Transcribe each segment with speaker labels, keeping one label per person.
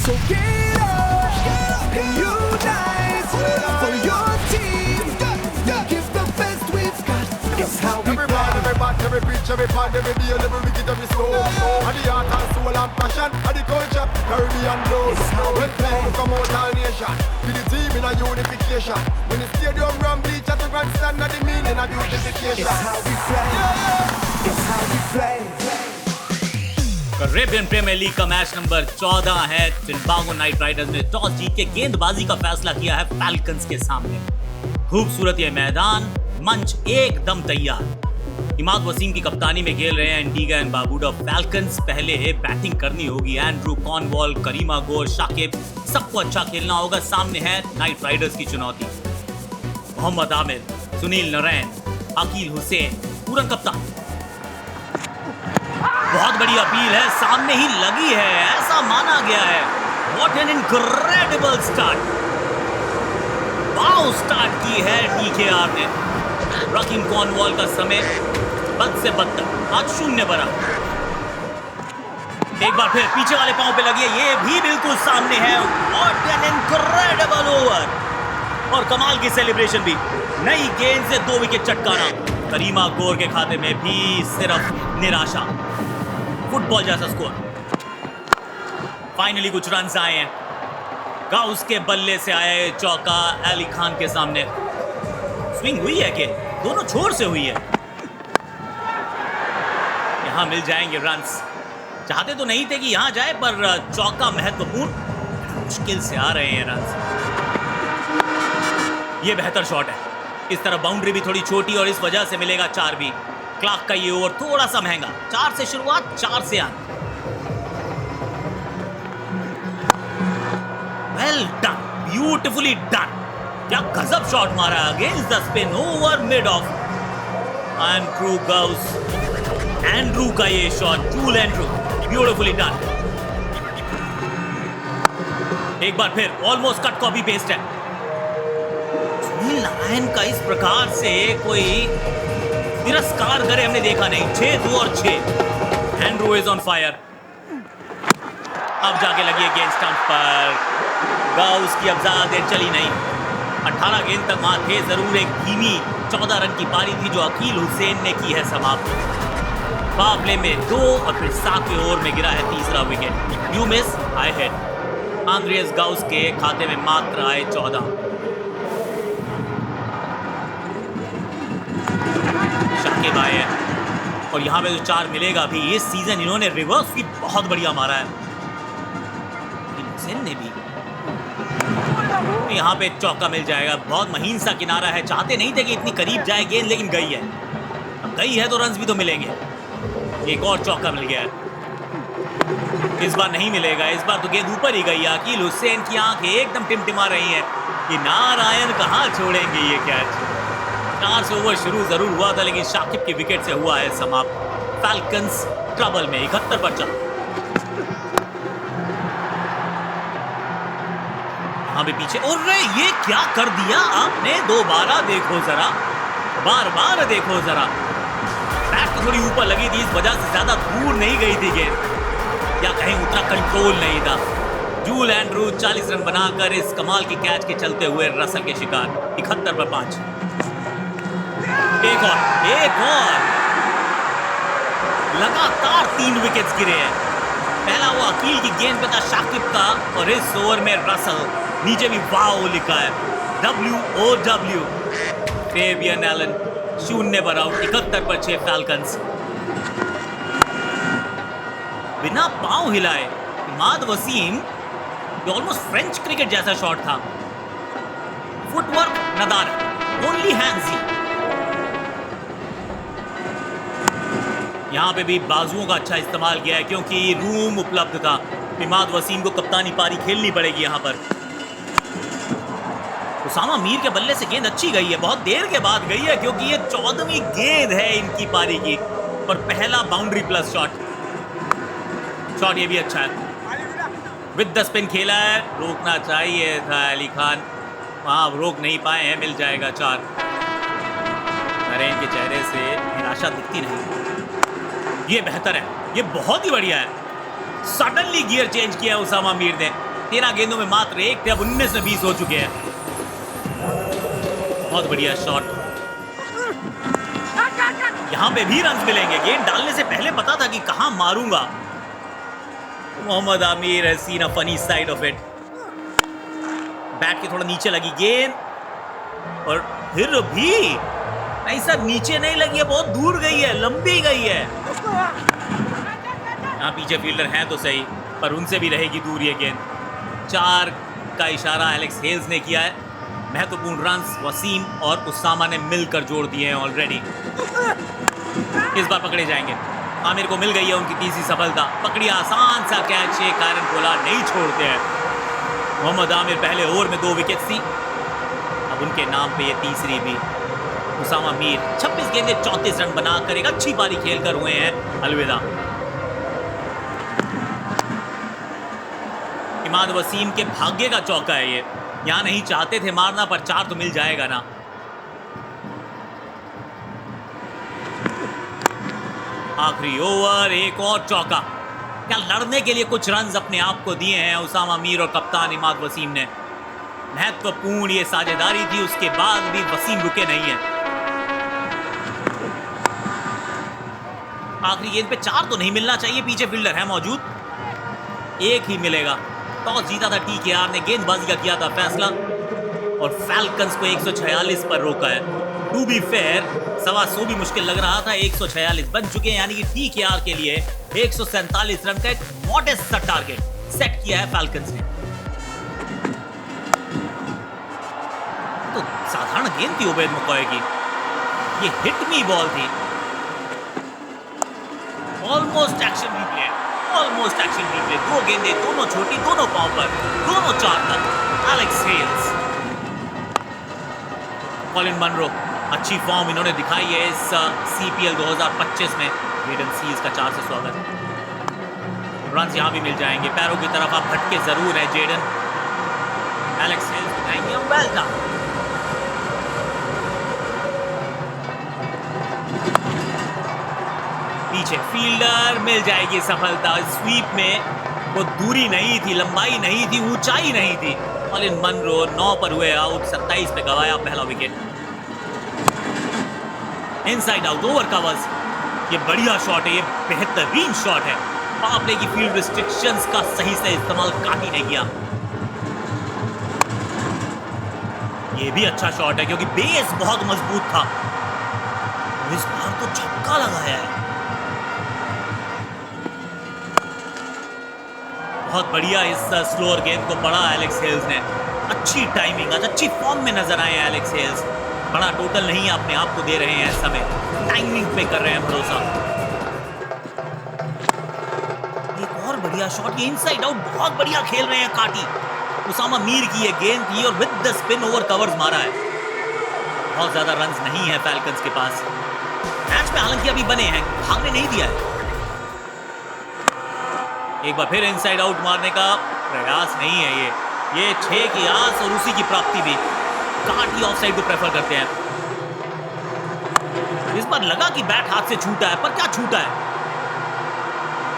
Speaker 1: So get up and unite for your team. Give the best we've got. It's how we
Speaker 2: every band, every bat, every preach, every band, every deal, every wicked, every soul. And the heart and soul and passion, and the culture, Caribbean blood. When people come out all nation, with the team in a unification. When the stadium run bleach at the grandstand, and the meaning of beautification.
Speaker 1: It's how we play. It's how we play.
Speaker 3: Caribbean Premier League का match number 14 है। Trinbago night Riders ने toss जीत के गेंदबाजी का फैसला किया है फैल्कन्स के सामने। खूबसूरत ये मैदान, मंच एकदम तैयार। इमाद वसीम की कप्तानी में खेल रहे हैं एंटीगा एंड बारबुडा फैल्कन्स। पहले बैटिंग करनी होगी एंड्रू कॉर्नवॉल, करीमा गोर, शाकिब, सबको अच्छा खेलना होगा। सामने है नाइट राइडर्स की चुनौती। मोहम्मद आमिर, सुनील नारायण, अकील हुसैन, पूरन कप्तान। बहुत बड़ी अपील है, सामने ही लगी है, ऐसा माना गया है। What an incredible start, wow start की है डीकेआर ने। रकीम कॉर्नवॉल का समय बद से बदतर, आज 0 बराबर। एक बार फिर पीछे वाले पांव पे लगी है, ये भी बिल्कुल सामने है। व्हाट एन इनक्रेडिबल ओवर, और कमाल की सेलिब्रेशन भी। नई गेंद से 2 विकेट चटकारा। करीमा गोर के खाते में भी सिर्फ निराशा। फुटबॉल जैसा स्कोर। फाइनली कुछ रन्स आए हैं। गाउस के बल्ले से आया है चौका अली खान के सामने। स्विंग हुई है कि दोनों छोर से हुई है। यहां मिल जाएंगे रन्स। चाहते तो नहीं थे कि यहां जाए, पर चौका महत्वपूर्ण। मुश्किल से आ रहे हैं रन्स। ये बेहतर शॉट है। इस तरफ बाउंड्री भी थोड़ी छोटी और इस वजह से मिलेगा 4 भी। क्लार्क का ये ओवर थोड़ा सा महंगा। 4 से शुरुआत, 4 से अंत। Well done, beautifully done. क्या गजब शॉट मारा against the spin over mid of. Andrew Gauss, Andrew का ये shot, joule Andrew, beautifully done. एक बार फिर ऑलमोस्ट कट कॉपी पेस्ट है। सुनील नारायण का इस प्रकार से कोई तिरस्कार करे हमने देखा नहीं। 6-2 और 6। Andrew is on fire. अब जाके लगी है गेंद स्टंप पर। गाउस की अब ज्यादा देर चली नहीं। 18 गेंद तक वहां थे जरूर। एक धीमी 14 रन की पारी थी जो अकील हुसैन ने की है समाप्त। पावर प्ले में 2 और फिर 7वें ओवर में गिरा है तीसरा wicket. You miss I head. Andries Gous के खाते में मात्र आए 14। शाकिब आए हैं और यहाँ पे जो 4 मिलेगा भी। इस सीजन इन्होंने रिवर्स भी बहुत बढ़िया मारा है। हुसैन ने भी। यहाँ पे चौका मिल जाएगा। बहुत महीन सा किनारा है। चाहते नहीं थे कि इतनी करीब जाए गेंद, लेकिन गई है। अब गई है तो रन्स भी तो मिलेंगे। एक और चौका मिल गया है। इस बार नहीं मिलेगा। इस बार तो गेंद ऊपर ही गई है। अकील हुसैन की आंखें एकदम टिमटिमा रही हैं कि नारायण कहाँ छोड़ेंगे ये कैच। 4 से ओवर शुरू जरूर हुआ था, लेकिन शाकिब के विकेट से हुआ है समाप्त। फैल्कन्स ट्रबल में 71 पर चल। यहाँ भी पीछे। और ये क्या कर दिया आपने? दोबारा देखो जरा, बार-बार देखो जरा। बैट तो थोड़ी ऊपर लगी थी, इस वजह से ज्यादा दूर नहीं गई थी गेंद, या कहीं उतना कंट्रोल नहीं था। जूल एंड्रू 40 रन बनाकर इस कमाल की कैच के चलते हुए रसल के शिकार। 71 पर 5। एक और लगातार 3 विकेट्स गिरे हैं। पहला वो अकील की गेंद पे था शाकिब का, और इस ओवर में रसल। नीचे भी वाओ लिखा है, WOW। फेबियन एलन 0 पर आउट। 71 पर 6 फैल्कन्स। बिना पांव हिलाए Imad Wasim, almost French cricket जैसा शॉट था। फुटवर्क नदार, ओनली हैंड्स ही। यहाँ पे भी बाजुओं का अच्छा इस्तेमाल किया है क्योंकि रूम उपलब्ध था। इमाद वसीम को कप्तानी पारी खेलनी पड़ेगी यहाँ पर। उसामा मीर के बल्ले से गेंद अच्छी गई है, बहुत देर के बाद गई है क्योंकि ये 14वीं गेंद है इनकी पारी की, और पहला बाउंड्री प्लस शॉट ये भी अच्छा है। विद द स्पिन खेला है, रोकना चाहिए था अली खान, वहाँ रोक नहीं पाए हैं। मिल जाएगा 4। नरेन के चेहरे से निराशा दिखती नहीं। ये बेहतर है, ये बहुत ही बढ़िया है। सडनली गियर चेंज किया उसामा मीर ने। 13 गेंदों में मात्र 1 थे, अब 19 में 20 हो चुके हैं। बहुत बढ़िया शॉट। यहां पे भी रन मिलेंगे। गेंद डालने से पहले पता था कि कहां मारूंगा। Mohammad Amir has seen a funny side of it. Bat के थोड़ा नीचे लगी गेंद और फिर भी नहीं सर, नीचे नहीं लगी है, बहुत दूर गई है, लंबी गई है। यहाँ पीछे फील्डर हैं तो सही, पर उनसे भी रहेगी दूर ये गेंद। 4 का इशारा एलेक्स हेल्स ने किया है। महत्वपूर्ण रन्स वसीम और उसामा ने मिलकर जोड़ दिए हैं ऑलरेडी। इस बार पकड़े जाएंगे। आमिर को मिल गई है उनकी तीसरी सफलता। पकड़ी, आसान सा कैच है, कायरन पोलार्ड नहीं छोड़ते हैं। मोहम्मद आमिर पहले ओवर में 2 विकेट थी, अब उनके नाम पे ये तीसरी भी। उसामा मीर 26 गेंदे 34 रन बनाकर एक अच्छी पारी खेलकर हुए हैं अलविदा। इमाद वसीम के भाग्य का चौका है ये। यहां नहीं चाहते थे मारना, पर 4 तो मिल जाएगा ना। आखिरी ओवर, एक और चौका। क्या लड़ने के लिए कुछ रन्स अपने आप को दिए हैं उसामा मीर और कप्तान इमाद वसीम ने। महत्वपूर्ण ये साझेदारी थी, उसके बाद भी वसीम रुके नहीं है। आखिरी गेंद पे 4 तो नहीं मिलना चाहिए, पीछे फील्डर है मौजूद। 1 ही मिलेगा। टॉस जीता था टीकेआर ने, गेंदबाजी का किया था फैसला और फैल्कन्स को 146 पर रोका है। टू बी फेयर, 125 भी मुश्किल लग रहा था, 146 बन चुके हैं, यानी कि टीकेआर के लिए 147 रन का एक मॉडेस्ट सा टारगेट सेट किया है फैल्कन्स ने। तो साधारण गेंद थी उबैद मकॉय की, ये हिट मी बॉल थी। Almost action replay, almost action replay. 2 गेंदे, दोनों छोटी, दोनों पाव पर, दोनों 4 तक। एलेक्स हेल्स, कॉलिन मनरो, अच्छी फॉर्म इन्होंने दिखाई है इस सीपीएल 2025 में। जेडन सील्स का 4 से स्वागत। रन्स यहां भी मिल जाएंगे। पैरों की तरफ आप भटके जरूर है जेडन। एलेक्स हेल्स बताएंगे वेल डन। पीछे फील्डर, मिल जाएगी सफलता। स्वीप में वो दूरी नहीं थी, लंबाई नहीं थी, ऊंचाई नहीं थी। कॉलिन मनरो 9 पर हुए आउट, 27 पे गवाया पहला wicket. Inside out, over covers. ये बढ़िया शॉट है, ये बेहतरीन शॉट है। पावर प्ले की फील्ड रिस्ट्रिक्शंस का सही से इस्तेमाल काटी ने किया। ये भी अच्छा शॉट है क्योंकि बेस बहुत मजबूत था। इस बार तो छक्का लगाया है। बहुत बढ़िया इस स्लोअर गेंद को पढ़ा एलेक्स हेल्स ने। अच्छी टाइमिंग, आज अच्छी फॉर्म में नजर आए हैं एलेक्स हेल्स। बड़ा टोटल नहीं अपने आप को दे रहे हैं इस समय, टाइमिंग पे कर रहे हैं भरोसा। एक और बढ़िया शॉट, ये इनसाइड आउट, बहुत बढ़िया खेल रहे हैं काटी। उसामा मीर की ये गेंद थी और with the spin over covers मारा है। बहुत ज्यादा रन्स नहीं है फैल्कन्स के पास। मैच में हालांकि अभी बने हैं, भागने नहीं दिया है। एक बार फिर इनसाइड आउट मारने का प्रयास नहीं है ये 6 की आस और उसी की प्राप्ति भी। काटी ऑफसाइड को प्रेफर करते हैं। इस बार लगा कि बैट हाथ से छूटा है, पर क्या छूटा है?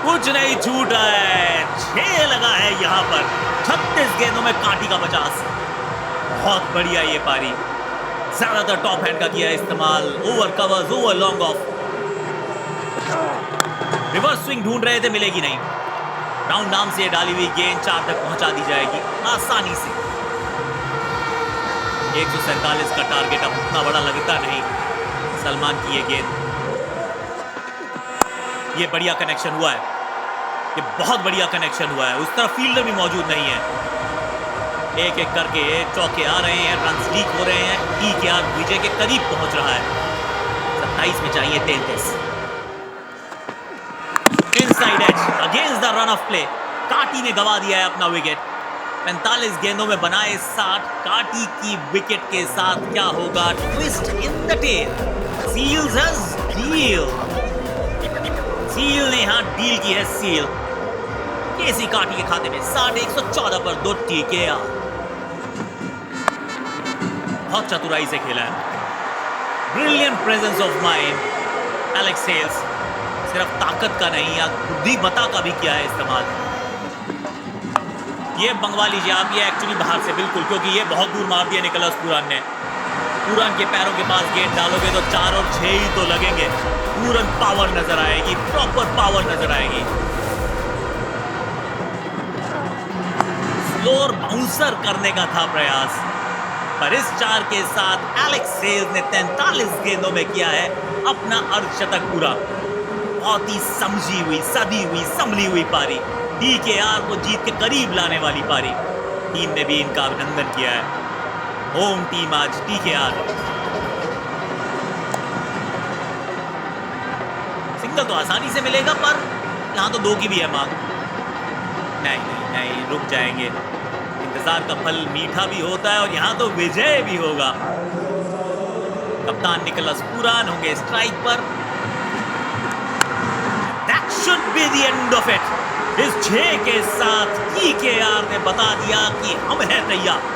Speaker 3: कुछ नहीं छूटा है। 6 लगा है यहां पर। 36 गेंदों में काटी का 50। बहुत बढ़िया ये पारी। ज्यादातर टॉप हैंड का किया इस्तेमाल। Over covers, over long off. Reverse swing ढूंढ रहे थे, मिलेगी नहीं। राउंड नाम से डाली हुई गेंद 4 तक पहुंचा दी जाएगी आसानी से। 147 का टारगेट अब उतना बड़ा लगता नहीं। सलमान की ये गेंद, ये बढ़िया कनेक्शन हुआ है। ये बहुत बढ़िया कनेक्शन हुआ है। उस तरफ फील्डर भी मौजूद नहीं है। एक एक करके चौके आ रहे हैं, रन लीक हो रहे हैं। टीकेआर विजय के करीब पहुंच रहा है। 27 में चाहिए 33। Inside edge against the run of play. Carty ने गवा दिया है अपना विकेट। 45 गेंदों में बनाए 60। काटी की विकेट के साथ क्या होगा? Twist in the tail. Seales has deal. Seales ने यहां डील की है। सील केसी काटी के खाते में 60। 114 पर 2 टीकेआर। बहुत चतुराई से खेला है। Brilliant presence of mind Alex Hales. सिर्फ ताकत का नहीं, या बुद्धिमत्ता का भी किया है इस्तेमाल। ये मंगवा लीजिए आप, ये एक्चुअली बाहर से बिल्कुल, क्योंकि ये बहुत दूर मार दिया निकोलस पूरन ने। पूरन के पैरों के पास गेंद डालोगे तो 4 और 6 ही तो लगेंगे। पूरन पावर नजर आएगी, प्रॉपर पावर नजर आएगी। स्लोर बाउंसर करने का था प्रयास, पर इस 4 के साथ एलेक्स हेल्स ने 43 गेंदों में किया है अपना अर्धशतक पूरा। बहुत ही समझी हुई, सदी हुई, संभली हुई पारी, डीकेआर को जीत के करीब लाने वाली पारी। टीम ने भी इनका अभिनंदन किया है। होम टीम आज डीकेआर। सिंगल तो आसानी से मिलेगा, पर यहां तो 2 की भी है मांग। नहीं नहीं नहीं, रुक जाएंगे। इंतजार का फल मीठा भी होता है और यहां तो विजय भी होगा। कप्तान निकोलस पूरन होंगे स्ट्राइक पर। That should be the end of it. इस 6 के साथ डीकेआर ने बता दिया कि हम हैं तैयार।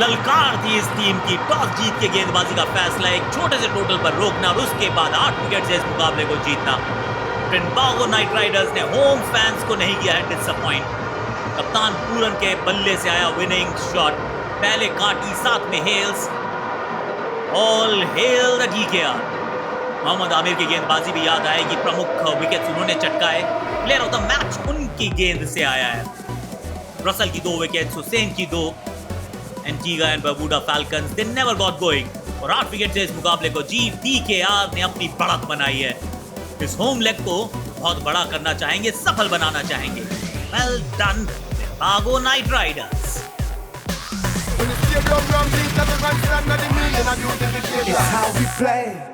Speaker 3: ललकार थी इस टीम की, टॉस जीत के गेंदबाजी का फैसला, एक छोटे से टोटल पर रोकना और उसके बाद 8 विकेट से इस मुकाबले को जीतना। ट्रिनिडागो नाइट राइडर्स ने होम फैंस को नहीं किया है डिसअपॉइंट। कप्तान पूरन के बल्ले से आया विनिंग शॉट, पहले काटी, साथ में Hales. All hail the DKR. Mohammad Amir की गेंदबाजी भी याद आएगी, प्रमुख विकेट उन्होंने चटकाए। प्लेयर ऑफ द मैच उनकी गेंद से आया है। रसल की 2 विकेट, हुसैन की 2। Antigua and Barbuda falcons they never got going और 8 विकेट से इस मुकाबले को जीत डीकेआर ने अपनी बढ़त बनाई है। इस होम लेग को बहुत बड़ा करना चाहेंगे, सफल बनाना चाहेंगे। Well done Trinbago night riders.
Speaker 1: It's how we play.